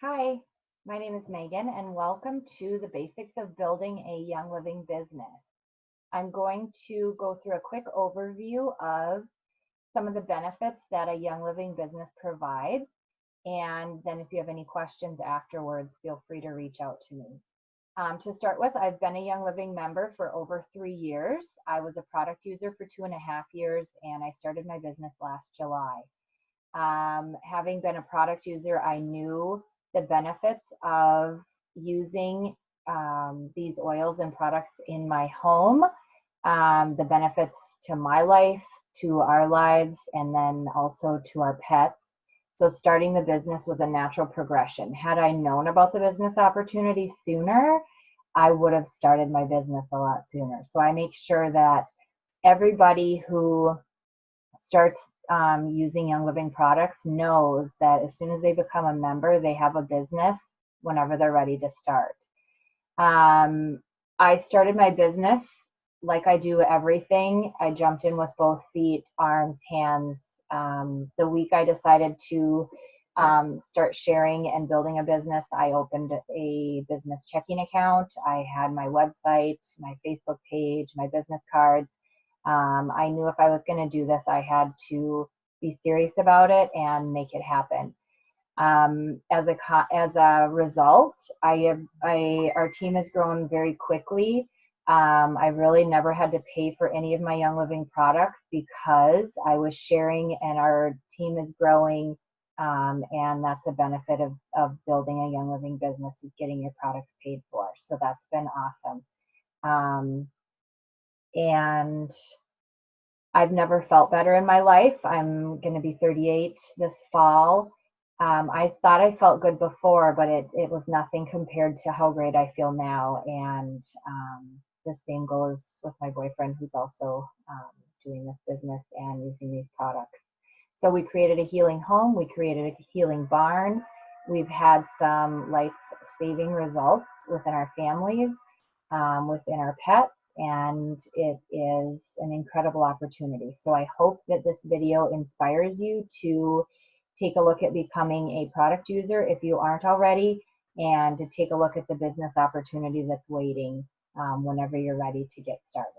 Hi, my name is Megan, and welcome to the basics of building a Young Living business. I'm going to go through a quick overview of some of the benefits that a Young Living business provides. And then, if you have any questions afterwards, feel free to reach out to me. To start with, I've been a Young Living member for over 3 years. I was a product user for 2.5 years, and I started my business last July. Having been a product user, I knew the benefits of using these oils and products in my home, the benefits to my life, to our lives, and then also to our pets. So starting the business was a natural progression. Had I known about the business opportunity sooner, I would have started my business a lot sooner. So I make sure that everybody who starts using Young Living products knows that as soon as they become a member, they have a business whenever they're ready to start. I started my business like I do everything. I jumped in with both feet, arms, hands. The week I decided to start sharing and building a business, I opened a business checking account. I had my website, my Facebook page, my business cards. I knew if I was going to do this, I had to be serious about it and make it happen. As a result, our team has grown very quickly. I really never had to pay for any of my Young Living products because I was sharing, and our team is growing. And that's a benefit of building a Young Living business, is getting your products paid for. So that's been awesome. And I've never felt better in my life. I'm going to be 38 this fall. I thought I felt good before, but it was nothing compared to how great I feel now. And the same goes with my boyfriend, who's also doing this business and using these products. So we created a healing home. We created a healing barn. We've had some life-saving results within our families, within our pets, and it is an incredible opportunity. So I hope that this video inspires you to take a look at becoming a product user if you aren't already, and to take a look at the business opportunity that's waiting whenever you're ready to get started.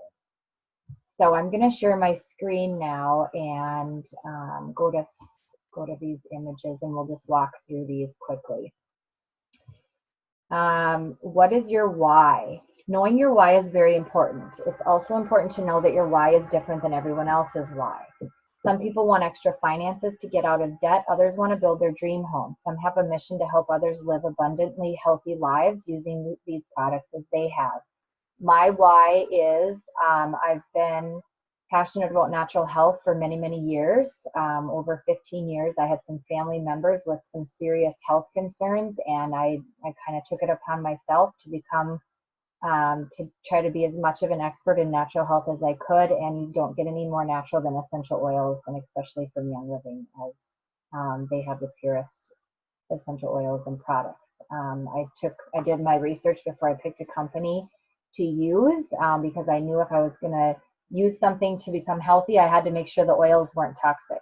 So I'm going to share my screen now and go to these images, and we'll just walk through these quickly. What is your why? Knowing your why is very important. It's also important to know that your why is different than everyone else's why. Some people want extra finances to get out of debt. Others want to build their dream home. Some have a mission to help others live abundantly healthy lives using these products as they have. My why is I've been passionate about natural health for many, many years. Over 15 years, I had some family members with some serious health concerns, and I kind of took it upon myself to become to try to be as much of an expert in natural health as I could. And you don't get any more natural than essential oils, and especially from Young Living, as they have the purest essential oils and products. I did my research before I picked a company to use, because I knew if I was going to use something to become healthy, I had to make sure the oils weren't toxic.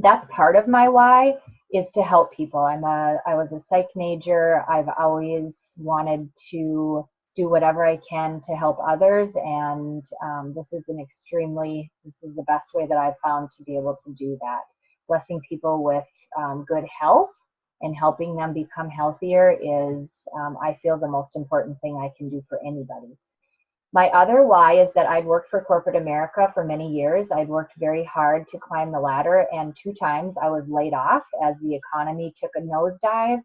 That's part of my why, is to help people. I was a psych major. I've always wanted to do whatever I can to help others, and this is the best way that I've found to be able to do that. Blessing people with good health and helping them become healthier is, I feel, the most important thing I can do for anybody. My other why is that I'd worked for corporate America for many years. I'd worked very hard to climb the ladder, and 2 times I was laid off as the economy took a nosedive.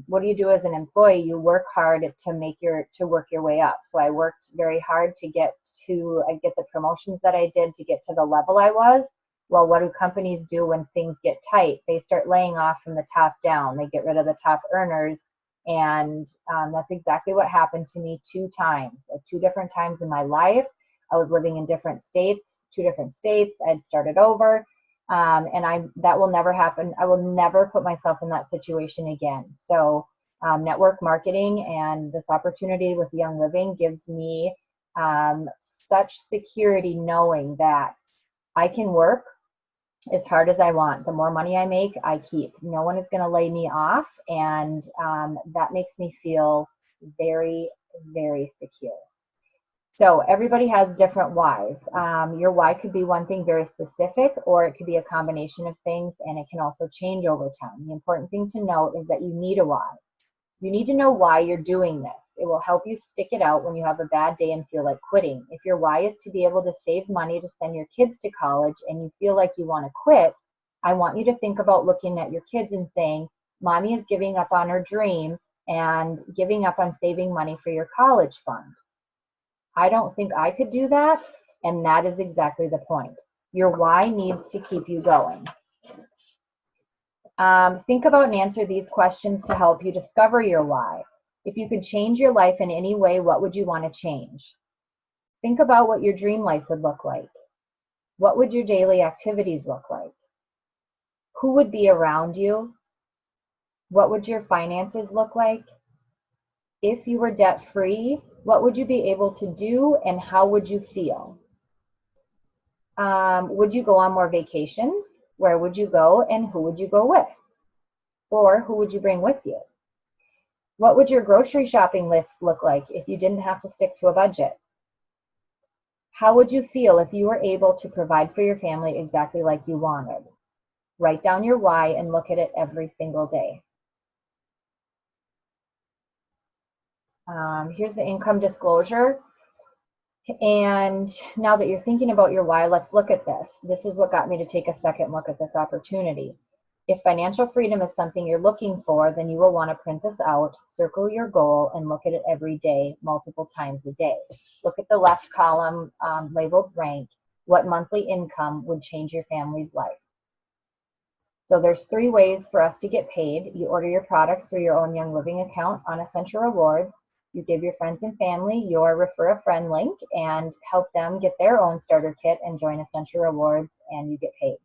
What do you do as an employee? You work hard to work your way up. So I worked very hard to get the promotions that I did, to get to the level I was. Well, what do companies do when things get tight? They start laying off from the top down. They get rid of the top earners. And that's exactly what happened to me 2 times. At 2 different times in my life, I was living in different states, 2 different states. I'd started over, and that will never happen. I will never put myself in that situation again. So network marketing and this opportunity with Young Living gives me such security, knowing that I can work as hard as I want. The more money I make, I keep. No one is going to lay me off, and that makes me feel very, very secure. So everybody has different whys. Your why could be one thing very specific, or it could be a combination of things, and it can also change over time. The important thing to note is that you need a why. You need to know why you're doing this. It will help you stick it out when you have a bad day and feel like quitting. If your why is to be able to save money to send your kids to college and you feel like you want to quit, I want you to think about looking at your kids and saying, Mommy is giving up on her dream and giving up on saving money for your college fund. I don't think I could do that, and that is exactly the point. Your why needs to keep you going. Think about and answer these questions to help you discover your why. If you could change your life in any way, what would you want to change? Think about what your dream life would look like. What would your daily activities look like? Who would be around you? What would your finances look like? If you were debt-free, what would you be able to do and how would you feel? Would you go on more vacations? Where would you go and who would you go with? Or who would you bring with you? What would your grocery shopping list look like if you didn't have to stick to a budget? How would you feel if you were able to provide for your family exactly like you wanted? Write down your why and look at it every single day. Here's the income disclosure. And now that you're thinking about your why, let's look at this. This is what got me to take a second look at this opportunity. If financial freedom is something you're looking for, then you will want to print this out, circle your goal, and look at it every day, multiple times a day. Look at the left column labeled rank. What monthly income would change your family's life? So there's 3 ways for us to get paid. You order your products through your own Young Living account on Essential Rewards. You give your friends and family your Refer a Friend link and help them get their own starter kit and join Essential Rewards, and you get paid.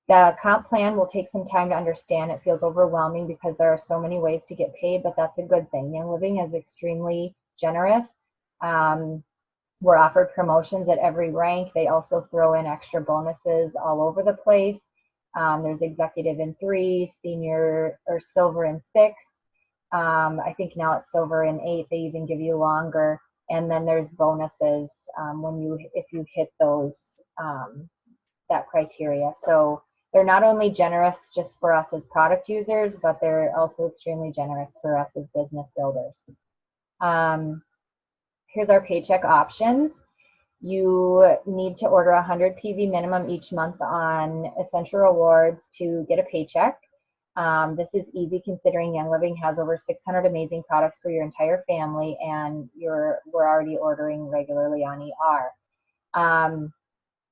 The comp plan will take some time to understand. It feels overwhelming because there are so many ways to get paid, but that's a good thing. Young Living is extremely generous. We're offered promotions at every rank. They also throw in extra bonuses all over the place. There's executive in 3, senior or silver in 6. I think now it's silver in 8. They even give you longer. And then there's bonuses if you hit those that criteria. So they're not only generous just for us as product users, but they're also extremely generous for us as business builders. Here's our paycheck options. You need to order 100 PV minimum each month on Essential Rewards to get a paycheck. This is easy considering Young Living has over 600 amazing products for your entire family, and we're already ordering regularly on ER.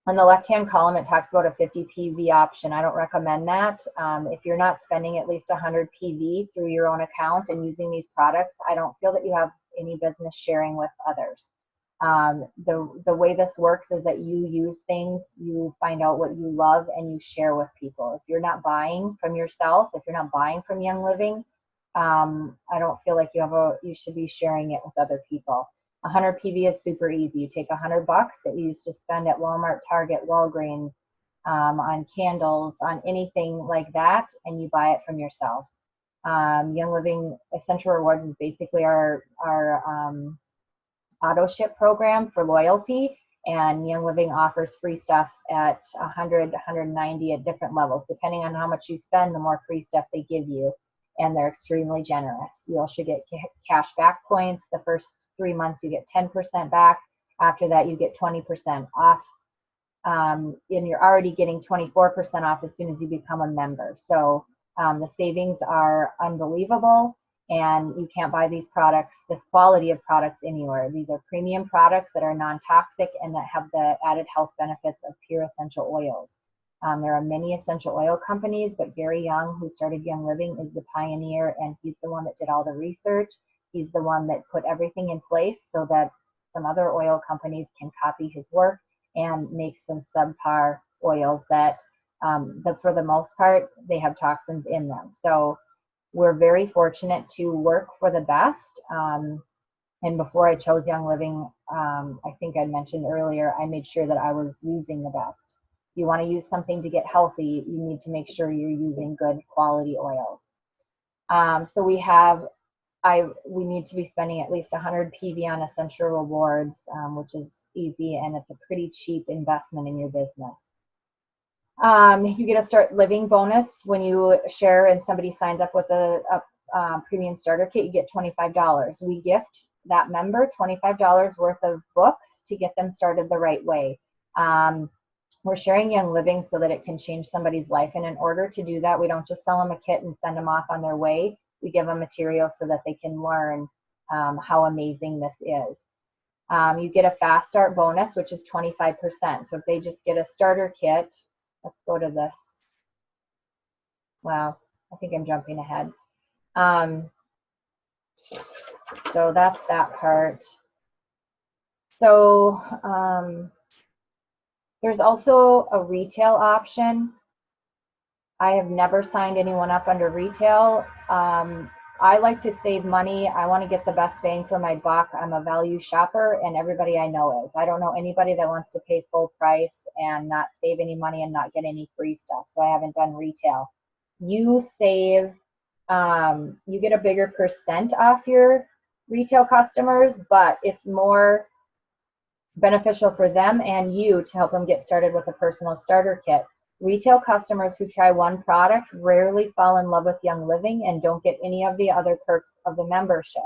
On the left-hand column, it talks about a 50 PV option. I don't recommend that. If you're not spending at least 100 PV through your own account and using these products, I don't feel that you have any business sharing with others. The way this works is that you use things, you find out what you love, and you share with people. If you're not buying from yourself, if you're not buying from Young Living, I don't feel like you should be sharing it with other people. 100 PV is super easy. You take $100 that you used to spend at Walmart, Target, Walgreens, on candles, on anything like that, and you buy it from yourself. Young Living Essential Rewards is basically our auto ship program for loyalty, and Young Living offers free stuff at 100, 190 at different levels. Depending on how much you spend, the more free stuff they give you, and they're extremely generous. You also get cash back points. The first 3 months you get 10% back. After that you get 20% off, and you're already getting 24% off as soon as you become a member. So the savings are unbelievable, and you can't buy these products, this quality of products, anywhere. These are premium products that are non-toxic and that have the added health benefits of pure essential oils. There are many essential oil companies, but Gary Young, who started Young Living, is the pioneer, and he's the one that did all the research. He's the one that put everything in place so that some other oil companies can copy his work and make some subpar oils that, for the most part, they have toxins in them. So we're very fortunate to work for the best. And before I chose Young Living, I think I mentioned earlier, I made sure that I was using the best. you want to use something to get healthy, you need to make sure you're using good quality oils. So we have, we need to be spending at least 100 PV on essential rewards, which is easy, and it's a pretty cheap investment in your business. You get a start living bonus when you share and somebody signs up with a premium starter kit. You get $25. We gift that member $25 worth of books to get them started the right way. We're sharing Young Living so that it can change somebody's life, and in order to do that, we don't just sell them a kit and send them off on their way. We give them material so that they can learn how amazing this is. You get a fast start bonus, which is 25%. So if they just get a starter kit, let's go to this. Wow, I think I'm jumping ahead. So that's that part. So there's also a retail option. I have never signed anyone up under retail. I like to save money. I want to get the best bang for my buck. I'm a value shopper, and everybody I know is. I don't know anybody that wants to pay full price and not save any money and not get any free stuff. So I haven't done retail. You save, you get a bigger percent off your retail customers, but it's more beneficial for them and you to help them get started with a personal starter kit. Retail customers who try one product rarely fall in love with Young Living and don't get any of the other perks of the membership.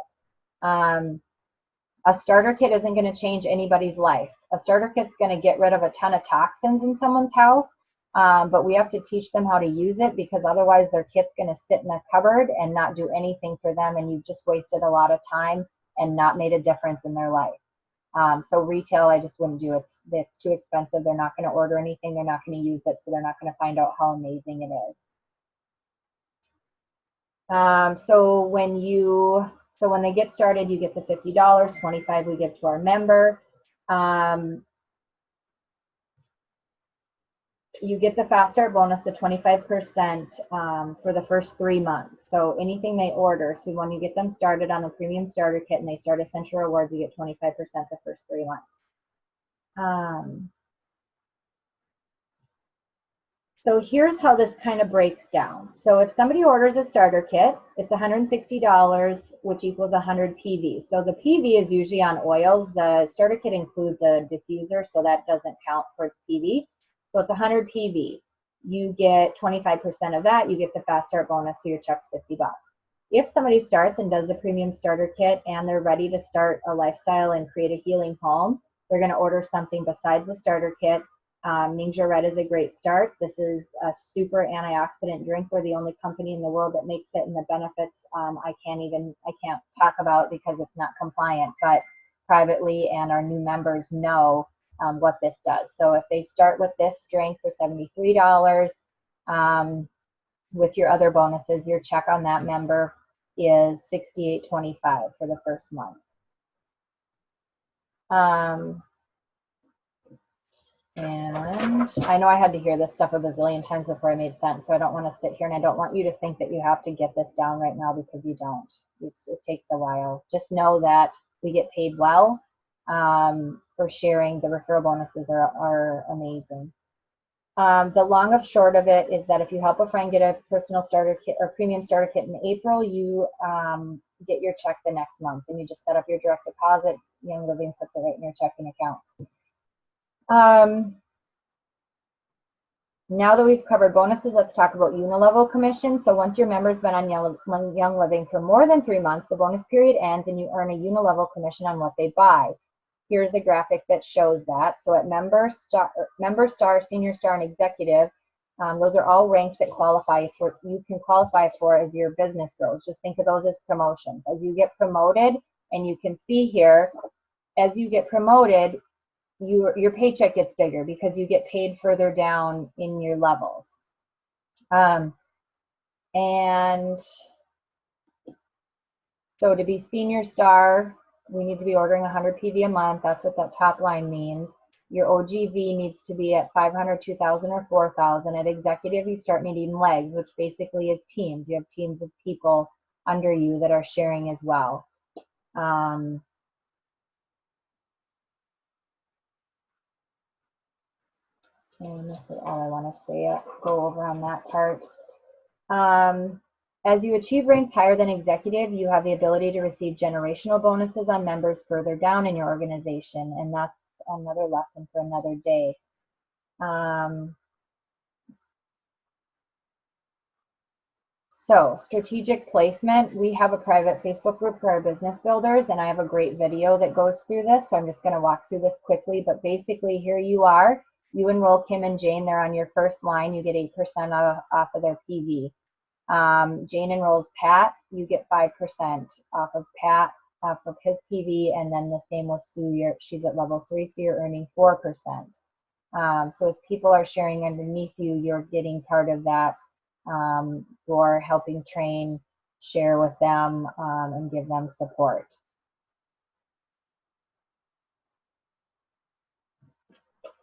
A starter kit isn't going to change anybody's life. A starter kit's going to get rid of a ton of toxins in someone's house, but we have to teach them how to use it, because otherwise their kit's going to sit in a cupboard and not do anything for them, and you've just wasted a lot of time and not made a difference in their life. So retail, I just wouldn't do. It's too expensive. They're not going to order anything. They're not going to use it, so they're not going to find out how amazing it is. So when they get started, you get the $50, $25 we give to our member. You get the fast start bonus, the 25% for the first 3 months. So anything they order, so when you get them started on the premium starter kit and they start Essential Rewards, you get 25% the first 3 months. So here's how this kind of breaks down. So if somebody orders a starter kit, it's $160, which equals 100 PV. So the PV is usually on oils. The starter kit includes a diffuser, so that doesn't count for its PV. So it's 100 PV. You get 25% of that. You get the fast start bonus, so your check's $50. If somebody starts and does a premium starter kit and they're ready to start a lifestyle and create a healing home, they're going to order something besides the starter kit. Ninja Red is a great start. This is a super antioxidant drink. We're the only company in the world that makes it, and the benefits I can't talk about because it's not compliant, but privately and our new members know what this does. So if they start with this drink for $73, with your other bonuses, your check on that member is $68.25 for the first month. And I know I had to hear this stuff a bazillion times before I made sense, so I don't want to sit here, and I don't want you to think that you have to get this down right now, because you don't. It takes a while. Just know that we get paid well for sharing. The referral bonuses are amazing. The long of short of it is that if you help a friend get a personal starter kit or premium starter kit in April, you get your check the next month, and you just set up your direct deposit. Young Living puts it right in your checking account. Now that we've covered bonuses, let's talk about unilevel commission. So once your member's been on Young Living for more than 3 months, the bonus period ends and you earn a unilevel commission on what they buy. Here's a graphic that shows that. So at member, star, senior star, and executive, those are all ranks that you can qualify for as your business grows. Just think of those as promotions. As you get promoted, and you can see here, as you get promoted, your paycheck gets bigger because you get paid further down in your levels. And so to be senior star, we need to be ordering 100 PV a month. That's what that top line means. Your OGV needs to be at 500, 2,000, or 4,000. At executive, you start needing legs, which basically is teams. You have teams of people under you that are sharing as well. And that's all I want to say, go over on that part. As you achieve ranks higher than executive, you have the ability to receive generational bonuses on members further down in your organization, and that's another lesson for another day. So strategic placement, we have a private Facebook group for our business builders, and I have a great video that goes through this. So I'm just going to walk through this quickly, but basically here you are. You enroll Kim and Jane, they're on your first line. You get 8% off of their PV. Jane enrolls Pat, you get 5% off of Pat, off of his PV, and then the same with Sue, she's at level 3, so you're earning 4%. So as people are sharing underneath you, you're getting part of that for helping train, share with them, and give them support.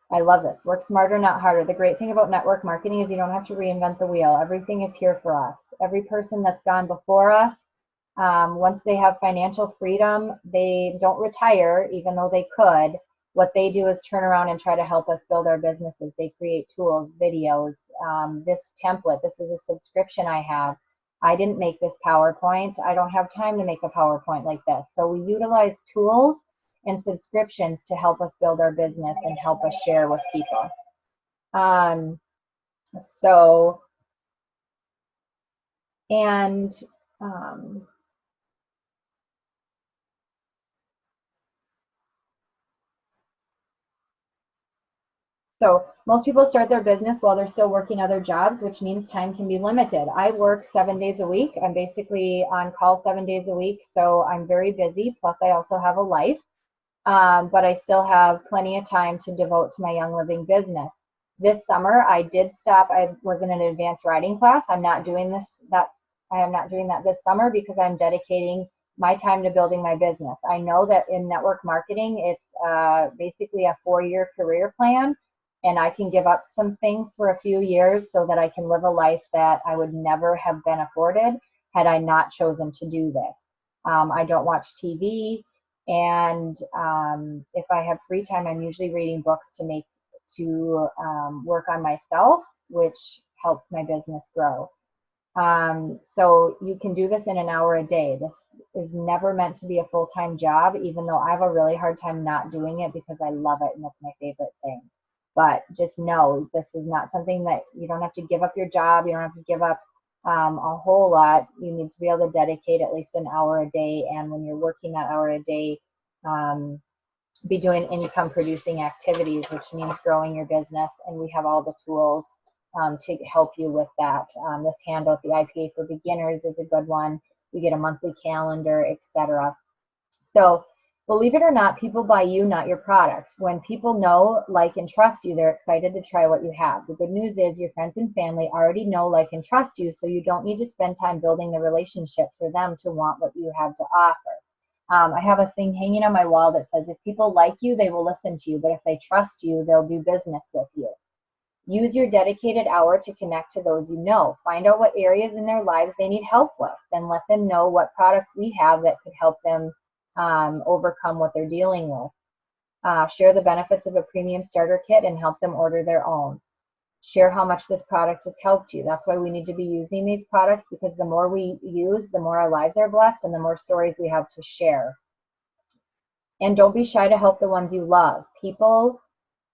I love this. Work smarter, not harder. The great thing about network marketing is you don't have to reinvent the wheel. Everything is here for us. Every person that's gone before us, once they have financial freedom, they don't retire, even though they could. What they do is turn around and try to help us build our businesses. They create tools, videos, this template. This is a subscription I have. I didn't make this PowerPoint. I don't have time to make a PowerPoint like this. So we utilize tools and subscriptions to help us build our business and help us share with people. So most people start their business while they're still working other jobs, which means time can be limited. I work 7 days a week. I'm basically on call 7 days a week, so I'm very busy. Plus, I also have a life, but I still have plenty of time to devote to my Young Living business. This summer, I did stop. I was in an advanced riding class. I'm not doing I am not doing that this summer because I'm dedicating my time to building my business. I know that in network marketing, it's basically a 4-year career plan, and I can give up some things for a few years so that I can live a life that I would never have been afforded had I not chosen to do this. I don't watch TV, and if I have free time, I'm usually reading books to work on myself, which helps my business grow. So you can do this in an hour a day. This is never meant to be a full-time job, even though I have a really hard time not doing it because I love it and it's my favorite thing. But just know this is not something that you don't have to give up your job. You don't have to give up a whole lot. You need to be able to dedicate at least an hour a day. And when you're working that hour a day, be doing income producing activities, which means growing your business. And we have all the tools to help you with that. This handout, the IPA for beginners, is a good one. You get a monthly calendar, etc. So believe it or not, people buy you, not your product. When people know, like, and trust you, they're excited to try what you have. The good news is your friends and family already know, like, and trust you, so you don't need to spend time building the relationship for them to want what you have to offer. I have a thing hanging on my wall that says, if people like you, they will listen to you, but if they trust you, they'll do business with you. Use your dedicated hour to connect to those you know. Find out what areas in their lives they need help with, then let them know what products we have that could help them overcome what they're dealing with. Share the benefits of a premium starter kit and help them order their own. Share how much this product has helped you. That's why we need to be using these products, because the more we use, the more our lives are blessed and the more stories we have to share. And don't be shy to help the ones you love. People,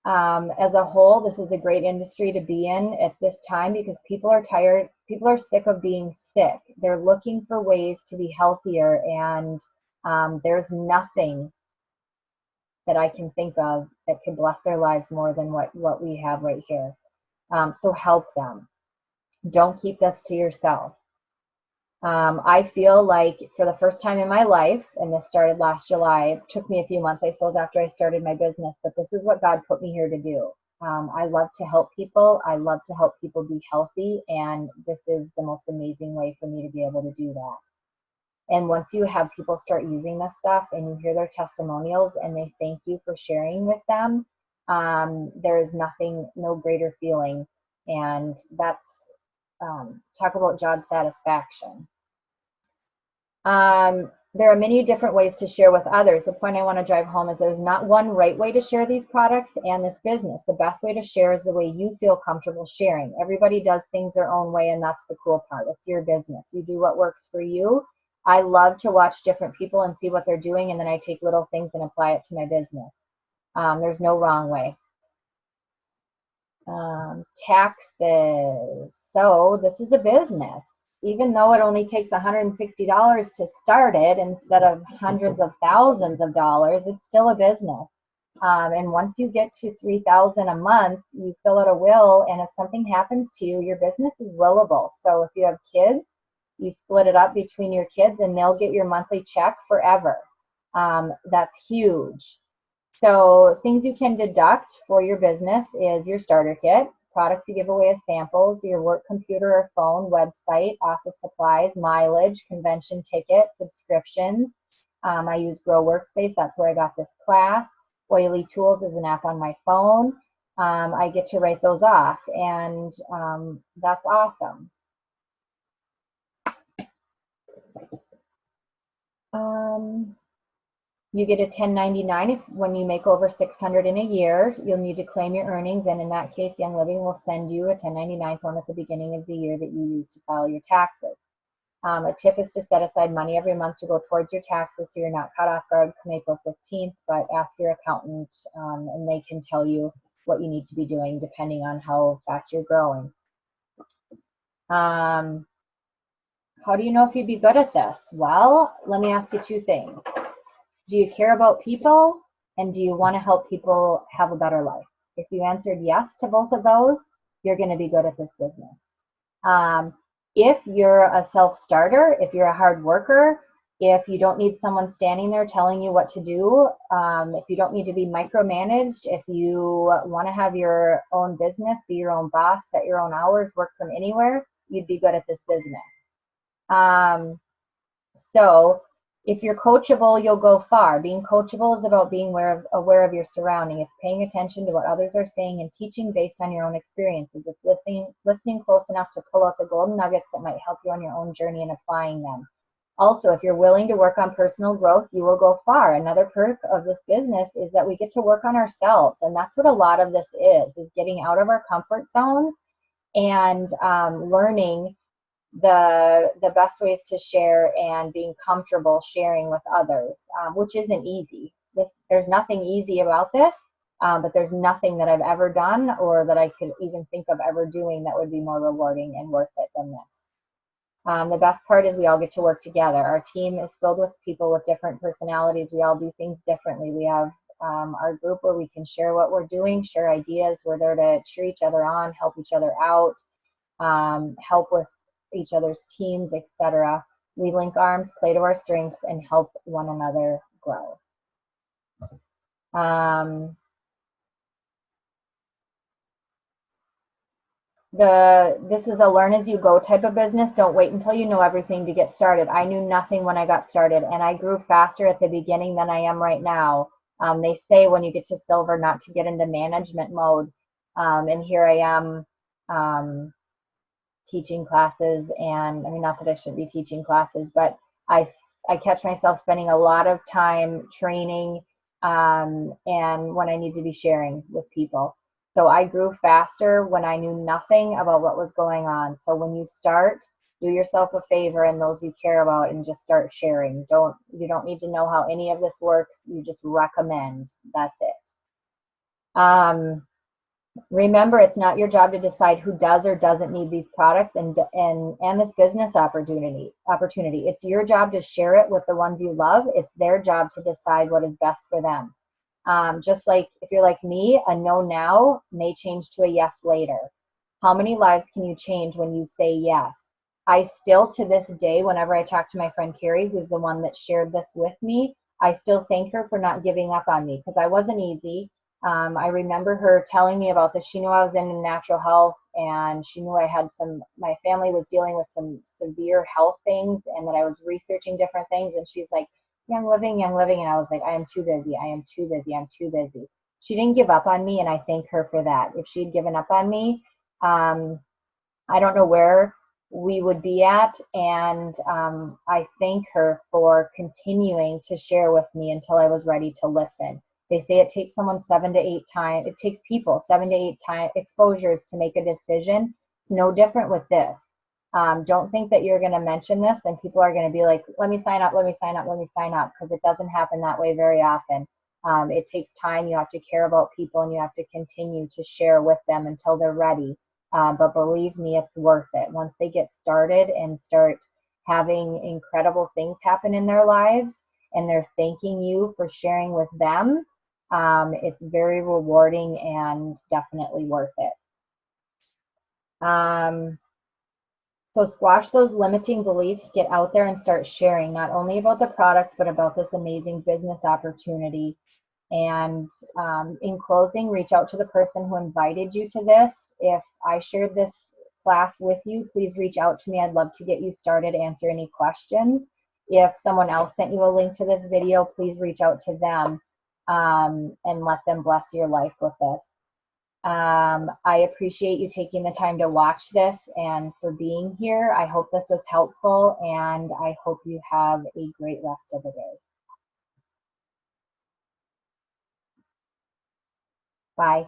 as a whole, this is a great industry to be in at this time because people are tired. People are sick of being sick. They're looking for ways to be healthier, and there's nothing that I can think of that could bless their lives more than what we have right here. So help them. Don't keep this to yourself. I feel like for the first time in my life, and this started last July, it took me a few months, I suppose, after I started my business, but this is what God put me here to do. I love to help people. I love to help people be healthy, and this is the most amazing way for me to be able to do that. And once you have people start using this stuff and you hear their testimonials and they thank you for sharing with them, there is no greater feeling. And that's, talk about job satisfaction. there are many different ways to share with others. The point I want to drive home is there's not one right way to share these products and this business. The best way to share is the way you feel comfortable sharing. Everybody does things their own way, and that's the cool part. It's your business. You do what works for you. I love to watch different people and see what they're doing, and then I take little things and apply it to my business. There's no wrong way. Taxes. So this is a business. Even though it only takes $160 to start it instead of hundreds of thousands of dollars, it's still a business. And once you get to $3,000 a month, you fill out a will, and if something happens to you, your business is willable. So if you have kids, you split it up between your kids, and they'll get your monthly check forever. That's huge. So things you can deduct for your business is your starter kit, products you give away as samples, your work computer or phone, website, office supplies, mileage, convention ticket, subscriptions. I use Grow Workspace. That's where I got this class. Oily Tools is an app on my phone. I get to write those off, and that's awesome. You get a 1099 when you make over 600 in a year. You'll need to claim your earnings, and in that case, Young Living will send you a 1099 form at the beginning of the year that you use to file your taxes. A tip is to set aside money every month to go towards your taxes so you're not caught off guard come April 15th, but ask your accountant and they can tell you what you need to be doing depending on how fast you're growing. How do you know if you'd be good at this? Well, let me ask you two things. Do you care about people, and do you want to help people have a better life? If you answered yes to both of those, you're going to be good at this business. If you're a self-starter, if you're a hard worker, if you don't need someone standing there telling you what to do, if you don't need to be micromanaged, if you want to have your own business, be your own boss, set your own hours, work from anywhere, you'd be good at this business. So if you're coachable, you'll go far. Being coachable is about being aware of your surrounding. It's paying attention to what others are saying and teaching based on your own experiences. It's listening close enough to pull out the golden nuggets that might help you on your own journey and applying them. Also, if you're willing to work on personal growth, you will go far. Another perk of this business is that we get to work on ourselves, and that's what a lot of this is getting out of our comfort zones and learning the best ways to share and being comfortable sharing with others, which isn't easy. There's nothing easy about this, but there's nothing that I've ever done or that I could even think of ever doing that would be more rewarding and worth it than this. The best part is we all get to work together. Our team is filled with people with different personalities. We all do things differently. We have our group where we can share what we're doing, share ideas. We're there to cheer each other on, help each other out, help with each other's teams, etc. We link arms, play to our strengths, and help one another grow. This is a learn as you go type of business. Don't wait until you know everything to get started. I knew nothing when I got started, and I grew faster at the beginning than I am right now. They say when you get to silver not to get into management mode, and here I am teaching classes, and I mean, not that I shouldn't be teaching classes, but I catch myself spending a lot of time training and when I need to be sharing with people. So I grew faster when I knew nothing about what was going on. So when you start, do yourself a favor and those you care about and just start sharing. You don't need to know how any of this works. You just recommend. That's it. Remember, it's not your job to decide who does or doesn't need these products and this business opportunity. It's your job to share it with the ones you love. It's their job to decide what is best for them. Just like if you're like me, a no now may change to a yes later. How many lives can you change when you say yes? I still, to this day, whenever I talk to my friend Carrie, who's the one that shared this with me, I still thank her for not giving up on me because I wasn't easy. I remember her telling me about this. She knew I was in natural health, and she knew my family was dealing with some severe health things, and that I was researching different things. And she's like, Young Living. And I was like, I am too busy. I'm too busy. She didn't give up on me, and I thank her for that. If she'd given up on me, I don't know where we would be at. And I thank her for continuing to share with me until I was ready to listen. They say it takes someone 7 to 8 times, it takes people 7 to 8 times exposures to make a decision. No different with this. Don't think that you're going to mention this and people are going to be like, let me sign up, let me sign up, let me sign up, because it doesn't happen that way very often. It takes time. You have to care about people and you have to continue to share with them until they're ready. But believe me, it's worth it. Once they get started and start having incredible things happen in their lives and they're thanking you for sharing with them, it's very rewarding and definitely worth it. So squash those limiting beliefs, get out there and start sharing not only about the products, but about this amazing business opportunity. And in closing, reach out to the person who invited you to this. If I shared this class with you, please reach out to me. I'd love to get you started, answer any questions. If someone else sent you a link to this video, please reach out to them and let them bless your life with this. I appreciate you taking the time to watch this and for being here. I hope this was helpful and I hope you have a great rest of the day. Bye.